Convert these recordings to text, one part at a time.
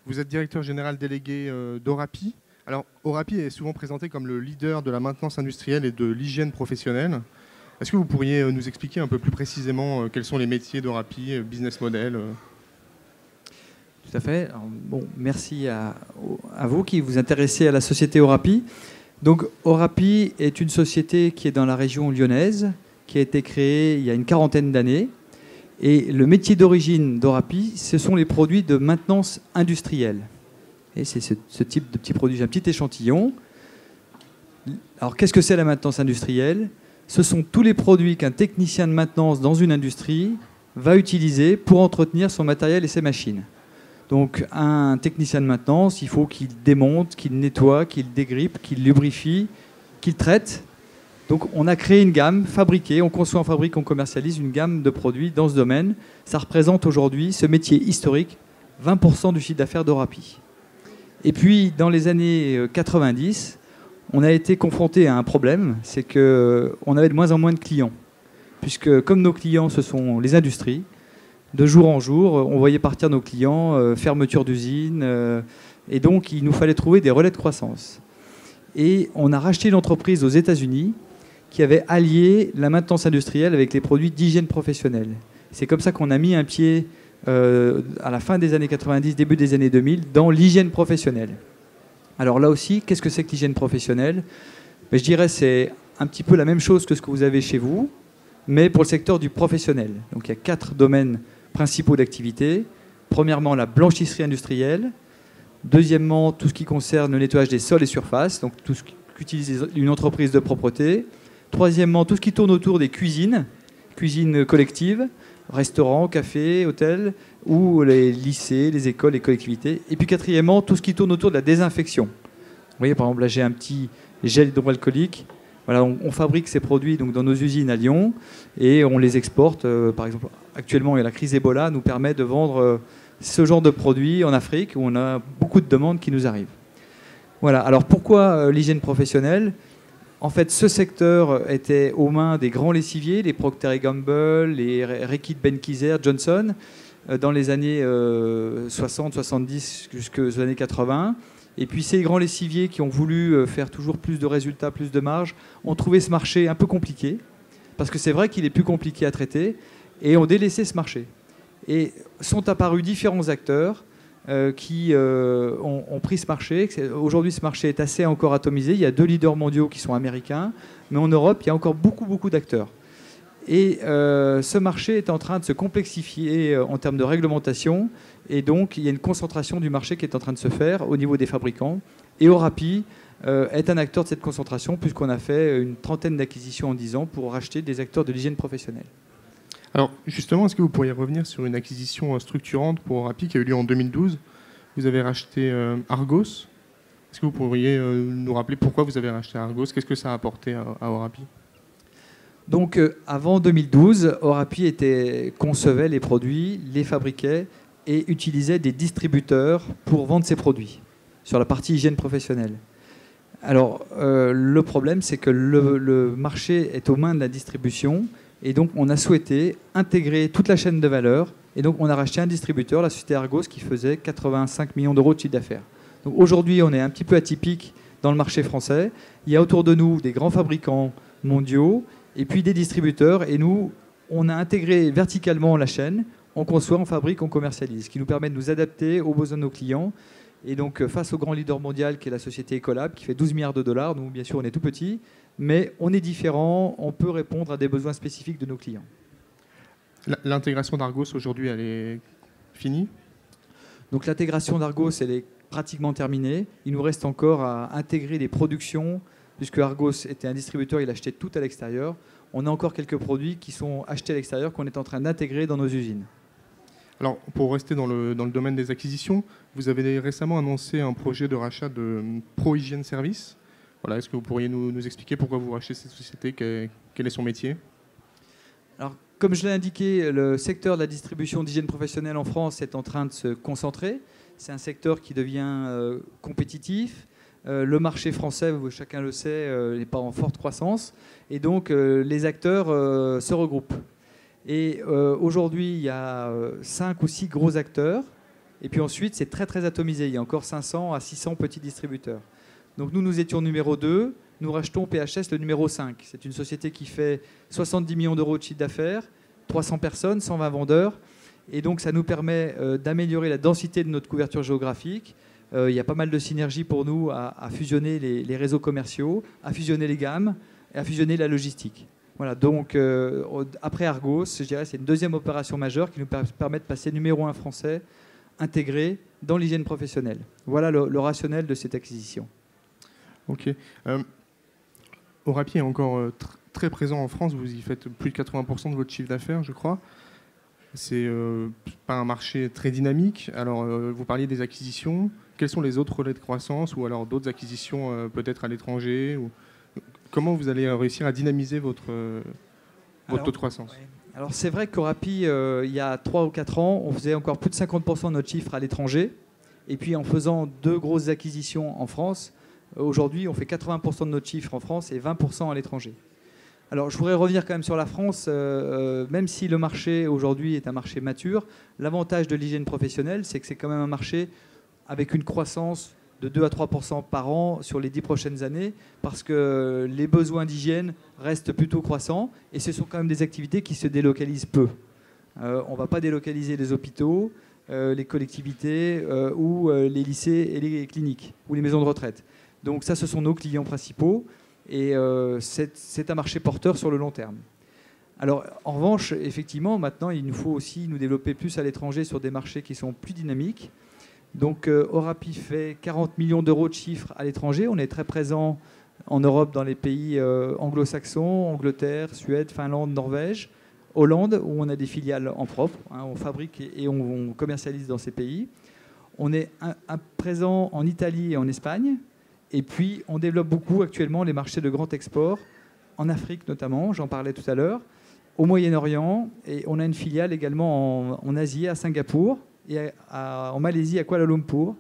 Vous êtes directeur général délégué d'Orapi. Alors, Orapi est souvent présenté comme le leader de la maintenance industrielle et de l'hygiène professionnelle. Est-ce que vous pourriez nous expliquer un peu plus précisément quels sont les métiers d'Orapi, business model Tout à fait. Alors, bon, merci à vous qui vous intéressez à la société Orapi. Donc, Orapi est une société qui est dans la région lyonnaise, qui a été créée il y a une quarantaine d'années. Et le métier d'origine d'Orapi, ce sont les produits de maintenance industrielle. Et c'est ce type de petits produits. J'ai un petit échantillon. Alors, qu'est-ce que c'est la maintenance industrielle? Ce sont tous les produits qu'un technicien de maintenance dans une industrie va utiliser pour entretenir son matériel et ses machines. Donc, un technicien de maintenance, il faut qu'il démonte, qu'il nettoie, qu'il dégrippe, qu'il lubrifie, qu'il traite. Donc, on a créé une gamme fabriquée, on conçoit en fabrique, on commercialise une gamme de produits dans ce domaine. Ça représente aujourd'hui, ce métier historique, 20% du chiffre d'affaires d'Orapi. Et puis, dans les années 90, on a été confronté à un problème, c'est qu'on avait de moins en moins de clients. Puisque, comme nos clients, ce sont les industries, de jour en jour, on voyait partir nos clients, fermeture d'usines, et donc il nous fallait trouver des relais de croissance. Et on a racheté une entreprise aux États-Unis qui avait allié la maintenance industrielle avec les produits d'hygiène professionnelle. C'est comme ça qu'on a mis un pied à la fin des années 90, début des années 2000, dans l'hygiène professionnelle. Alors là aussi, qu'est-ce que c'est que l'hygiène professionnelle? Je dirais c'est un petit peu la même chose que ce que vous avez chez vous, mais pour le secteur du professionnel. Donc il y a 4 domaines principaux d'activité. Premièrement, la blanchisserie industrielle. Deuxièmement, tout ce qui concerne le nettoyage des sols et surfaces, donc tout ce qu'utilise une entreprise de propreté. Troisièmement, tout ce qui tourne autour des cuisines, cuisines collectives, restaurants, cafés, hôtels, ou les lycées, les écoles, les collectivités. Et puis quatrièmement, tout ce qui tourne autour de la désinfection. Vous voyez, par exemple, là, j'ai un petit gel hydroalcoolique. Voilà, on fabrique ces produits donc, dans nos usines à Lyon et on les exporte. Par exemple, actuellement, la crise Ebola nous permet de vendre ce genre de produits en Afrique où on a beaucoup de demandes qui nous arrivent. Voilà, alors pourquoi l'hygiène professionnelle? En fait, ce secteur était aux mains des grands lessiviers, les Procter & Gamble, les Reckitt Benckiser, Johnson, dans les années 60, 70 jusqu'aux années 80. Et puis ces grands lessiviers qui ont voulu faire toujours plus de résultats, plus de marge, ont trouvé ce marché un peu compliqué, parce que c'est vrai qu'il est plus compliqué à traiter, et ont délaissé ce marché. Et sont apparus différents acteurs qui ont pris ce marché. Aujourd'hui, ce marché est assez encore atomisé. Il y a 2 leaders mondiaux qui sont américains, mais en Europe, il y a encore beaucoup d'acteurs. Et ce marché est en train de se complexifier en termes de réglementation. Et donc, il y a une concentration du marché qui est en train de se faire au niveau des fabricants. Et Orapi est un acteur de cette concentration, puisqu'on a fait une trentaine d'acquisitions en 10 ans pour racheter des acteurs de l'hygiène professionnelle. Alors, justement, est-ce que vous pourriez revenir sur une acquisition structurante pour Orapi qui a eu lieu en 2012? Vous avez racheté Argos. Est-ce que vous pourriez nous rappeler pourquoi vous avez racheté Argos? Qu'est-ce que ça a apporté à Orapi? Donc, avant 2012, Orapi concevait les produits, les fabriquait et utilisait des distributeurs pour vendre ses produits sur la partie hygiène professionnelle. Alors, le problème, c'est que le marché est aux mains de la distribution et donc on a souhaité intégrer toute la chaîne de valeur et donc on a racheté un distributeur, la société Argos, qui faisait 85 millions d'euros de chiffre d'affaires. Donc aujourd'hui, on est un petit peu atypique dans le marché français. Il y a autour de nous des grands fabricants mondiaux et puis des distributeurs et nous, on a intégré verticalement la chaîne. On conçoit, on fabrique, on commercialise, ce qui nous permet de nous adapter aux besoins de nos clients. Et donc, face au grand leader mondial qui est la société Ecolab, qui fait 12 milliards de dollars, nous, bien sûr, on est tout petit, mais on est différent, on peut répondre à des besoins spécifiques de nos clients. L'intégration d'Argos, aujourd'hui, elle est finie? Donc, l'intégration d'Argos, elle est pratiquement terminée. Il nous reste encore à intégrer les productions, puisque Argos était un distributeur, il achetait tout à l'extérieur. On a encore quelques produits qui sont achetés à l'extérieur, qu'on est en train d'intégrer dans nos usines. Alors, pour rester dans le domaine des acquisitions, vous avez récemment annoncé un projet de rachat de Pro Hygiene Service. Voilà, est-ce que vous pourriez nous expliquer pourquoi vous rachetez cette société? Quel est son métier? Alors, comme je l'ai indiqué, le secteur de la distribution d'hygiène professionnelle en France est en train de se concentrer. C'est un secteur qui devient compétitif. Le marché français, chacun le sait, n'est pas en forte croissance. Et donc, les acteurs se regroupent. Et aujourd'hui, il y a 5 ou 6 gros acteurs. Et puis ensuite, c'est très très atomisé. Il y a encore 500 à 600 petits distributeurs. Donc nous étions numéro 2. Nous rachetons PHS le numéro 5. C'est une société qui fait 70 millions d'euros de chiffre d'affaires, 300 personnes, 120 vendeurs. Et donc ça nous permet d'améliorer la densité de notre couverture géographique. Il y a pas mal de synergies pour nous à fusionner les réseaux commerciaux, à fusionner les gammes et à fusionner la logistique. Voilà, donc après Argos, je dirais c'est une deuxième opération majeure qui nous permet de passer numéro 1 français intégré dans l'hygiène professionnelle. Voilà le rationnel de cette acquisition. Ok. Orapi est encore très présent en France. Vous y faites plus de 80% de votre chiffre d'affaires, je crois. C'est pas un marché très dynamique. Alors, vous parliez des acquisitions. Quels sont les autres relais de croissance ou alors d'autres acquisitions peut-être à l'étranger ou... Comment vous allez réussir à dynamiser votre taux de croissance? Ouais. Alors c'est vrai qu'Orapi, il y a 3 ou 4 ans, on faisait encore plus de 50% de notre chiffre à l'étranger. Et puis en faisant 2 grosses acquisitions en France, aujourd'hui on fait 80% de notre chiffre en France et 20% à l'étranger. Alors je voudrais revenir quand même sur la France, même si le marché aujourd'hui est un marché mature, l'avantage de l'hygiène professionnelle, c'est que c'est quand même un marché avec une croissance de 2 à 3% par an sur les 10 prochaines années, parce que les besoins d'hygiène restent plutôt croissants, et ce sont quand même des activités qui se délocalisent peu. On ne va pas délocaliser les hôpitaux, les collectivités, ou les lycées et les cliniques, ou les maisons de retraite. Donc ça, ce sont nos clients principaux, et c'est un marché porteur sur le long terme. Alors, en revanche, effectivement, maintenant, il nous faut aussi nous développer plus à l'étranger sur des marchés qui sont plus dynamiques. Donc Orapi fait 40 millions d'euros de chiffre à l'étranger. On est très présent en Europe dans les pays anglo-saxons, Angleterre, Suède, Finlande, Norvège, Hollande, où on a des filiales en propre. On fabrique et on commercialise dans ces pays. On est présent en Italie et en Espagne. Et puis on développe beaucoup actuellement les marchés de grand export, en Afrique notamment, j'en parlais tout à l'heure, au Moyen-Orient. Et on a une filiale également en Asie, à Singapour, et en Malaisie, à Kuala Lumpur,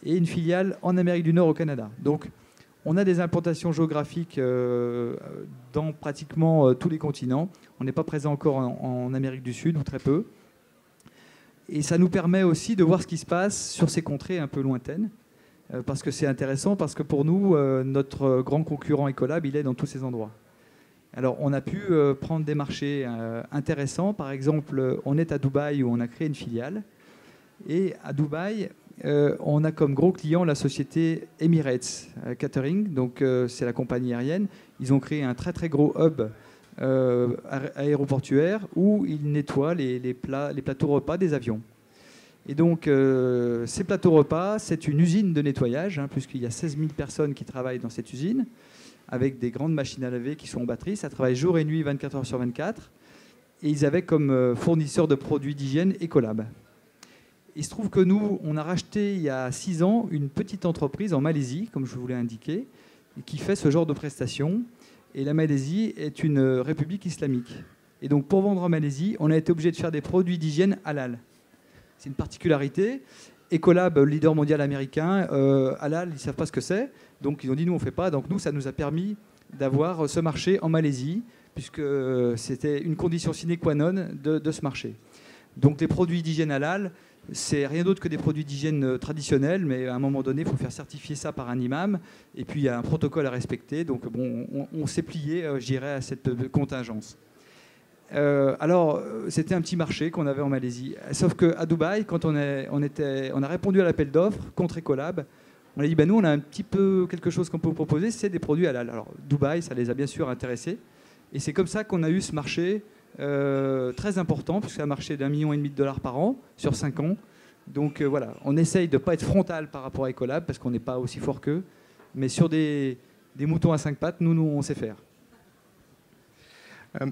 et une filiale en Amérique du Nord, au Canada. Donc, on a des implantations géographiques dans pratiquement tous les continents. On n'est pas présent encore en Amérique du Sud, ou très peu. Et ça nous permet aussi de voir ce qui se passe sur ces contrées un peu lointaines, parce que c'est intéressant, parce que pour nous, notre grand concurrent Ecolab, il est dans tous ces endroits. Alors, on a pu prendre des marchés intéressants. Par exemple, on est à Dubaï, où on a créé une filiale. Et à Dubaï, on a comme gros client la société Emirates Catering, donc c'est la compagnie aérienne. Ils ont créé un très très gros hub aéroportuaire où ils nettoient les plateaux repas des avions. Et donc ces plateaux repas, c'est une usine de nettoyage, puisqu'il y a 16 000 personnes qui travaillent dans cette usine, avec des grandes machines à laver qui sont en batterie. Ça travaille jour et nuit, 24 heures sur 24. Et ils avaient comme fournisseur de produits d'hygiène Ecolab. Il se trouve que nous, on a racheté il y a 6 ans une petite entreprise en Malaisie, comme je vous l'ai indiqué, qui fait ce genre de prestations. Et la Malaisie est une république islamique. Et donc pour vendre en Malaisie, on a été obligé de faire des produits d'hygiène halal. C'est une particularité. Ecolab, leader mondial américain, halal, ils ne savent pas ce que c'est. Donc ils ont dit, nous, on ne fait pas. Donc nous, ça nous a permis d'avoir ce marché en Malaisie, puisque c'était une condition sine qua non de ce marché. Donc les produits d'hygiène halal, c'est rien d'autre que des produits d'hygiène traditionnels, mais à un moment donné, il faut faire certifier ça par un imam, et puis il y a un protocole à respecter. Donc bon, on s'est plié, je dirais, à cette contingence. Alors, c'était un petit marché qu'on avait en Malaisie. Sauf qu'à Dubaï, quand on a répondu à l'appel d'offres contre Ecolab, on a dit, nous, on a un petit peu quelque chose qu'on peut vous proposer, c'est des produits halal. Alors, Dubaï, ça les a bien sûr intéressés. Et c'est comme ça qu'on a eu ce marché très important, puisque c'est un marché d'1,5 million de dollars par an, sur 5 ans. Donc voilà, on essaye de ne pas être frontal par rapport à Ecolab, parce qu'on n'est pas aussi fort qu'eux. Mais sur des moutons à 5 pattes, nous, on sait faire.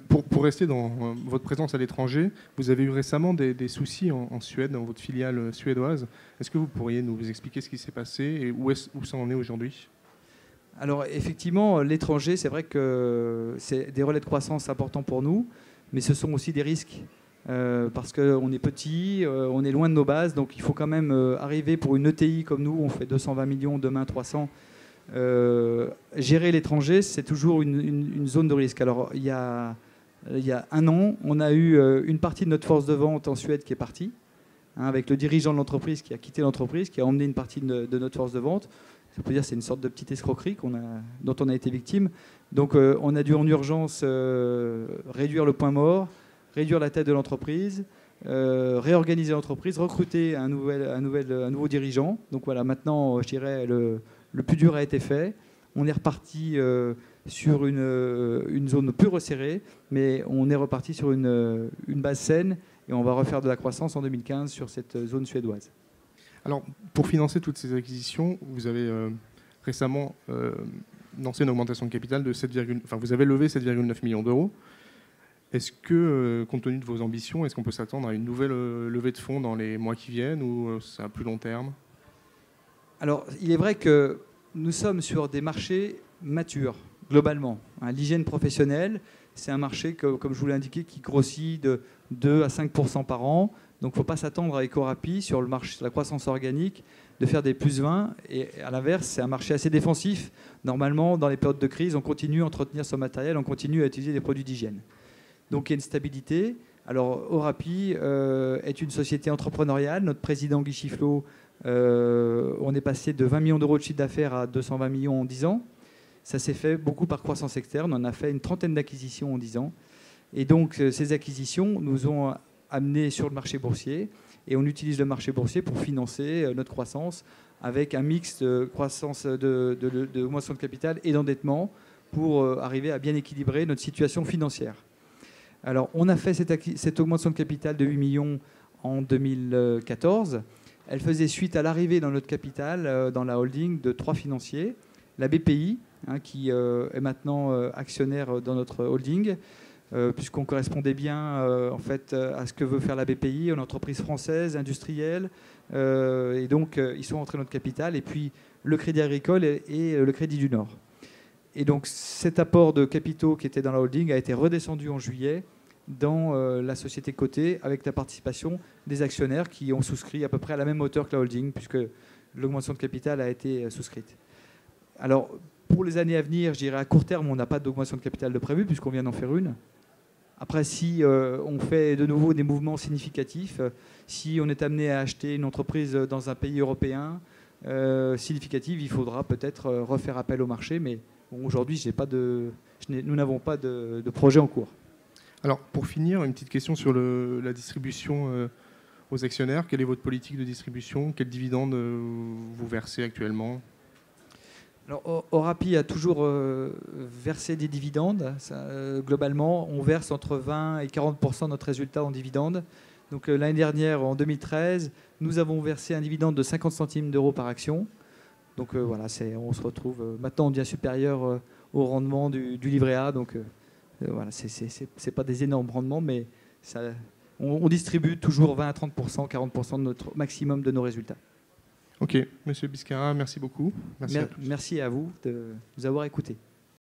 Pour rester dans votre présence à l'étranger, vous avez eu récemment des soucis en Suède, dans votre filiale suédoise. Est-ce que vous pourriez nous expliquer ce qui s'est passé et où ça en est aujourd'hui ? Alors effectivement, l'étranger, c'est vrai que c'est des relais de croissance importants pour nous, mais ce sont aussi des risques. Parce qu'on est petit, on est loin de nos bases, donc il faut quand même arriver pour une ETI comme nous, on fait 220 millions, demain 300. Gérer l'étranger, c'est toujours une zone de risque. Alors, il y a 1 an, on a eu une partie de notre force de vente en Suède qui est partie, avec le dirigeant de l'entreprise qui a quitté l'entreprise, qui a emmené une partie de notre force de vente. On peut dire que c'est une sorte de petite escroquerie dont on a été victime. Donc on a dû en urgence réduire le point mort, réduire la tête de l'entreprise, réorganiser l'entreprise, recruter un nouveau dirigeant. Donc voilà, maintenant, je dirais, le plus dur a été fait. On est reparti sur une zone plus resserrée, mais on est reparti sur une base saine et on va refaire de la croissance en 2015 sur cette zone suédoise. Alors, pour financer toutes ces acquisitions, vous avez récemment lancé une augmentation de capital de vous avez levé 7,9 millions d'euros. Est-ce que, compte tenu de vos ambitions, est-ce qu'on peut s'attendre à une nouvelle levée de fonds dans les mois qui viennent ou c'est à plus long terme? Alors, il est vrai que nous sommes sur des marchés matures, globalement. L'hygiène professionnelle, c'est un marché, comme je vous l'ai indiqué, qui grossit de 2 à 5% par an. Donc, il ne faut pas s'attendre avec Orapi sur le marché de la croissance organique de faire des plus 20. Et à l'inverse, c'est un marché assez défensif. Normalement, dans les périodes de crise, on continue à entretenir son matériel, on continue à utiliser des produits d'hygiène. Donc, il y a une stabilité. Alors, Orapi est une société entrepreneuriale. Notre président Guy Chifflot, on est passé de 20 millions d'euros de chiffre d'affaires à 220 millions en 10 ans. Ça s'est fait beaucoup par croissance externe. On a fait une trentaine d'acquisitions en 10 ans. Et donc, ces acquisitions nous ont amenés sur le marché boursier. Et on utilise le marché boursier pour financer notre croissance avec un mix de croissance d'augmentation de capital et d'endettement pour arriver à bien équilibrer notre situation financière. Alors, on a fait cette augmentation de capital de 8 millions en 2014. Elle faisait suite à l'arrivée dans notre capital, dans la holding, de 3 financiers. La BPI, qui est maintenant actionnaire dans notre holding, puisqu'on correspondait bien en fait, à ce que veut faire la BPI, une entreprise française, industrielle. Et donc, ils sont entrés dans notre capital. Et puis, le Crédit Agricole et le Crédit du Nord. Et donc cet apport de capitaux qui était dans la holding a été redescendu en juillet dans la société cotée avec la participation des actionnaires qui ont souscrit à peu près à la même hauteur que la holding puisque l'augmentation de capital a été souscrite. Alors pour les années à venir, je dirais à court terme, on n'a pas d'augmentation de capital de prévu puisqu'on vient d'en faire une. Après, si on fait de nouveau des mouvements significatifs, si on est amené à acheter une entreprise dans un pays européen significatif, il faudra peut-être refaire appel au marché, mais bon, aujourd'hui, nous n'avons pas de projet en cours. Alors, pour finir, une petite question sur la distribution aux actionnaires. Quelle est votre politique de distribution? Quels dividendes vous versez actuellement? Alors, Orapi a toujours versé des dividendes. Globalement, on verse entre 20 et 40% de notre résultat en dividendes. Donc, l'année dernière, en 2013, nous avons versé un dividende de 50 centimes d'euros par action. Donc voilà, on se retrouve. Maintenant, on devient supérieur au rendement du livret A. Donc voilà, c'est pas des énormes rendements, mais on distribue toujours 20 à 30%, 40% de notre maximum de nos résultats. Ok, Monsieur Biscara, merci beaucoup. Merci à vous de nous avoir écoutés.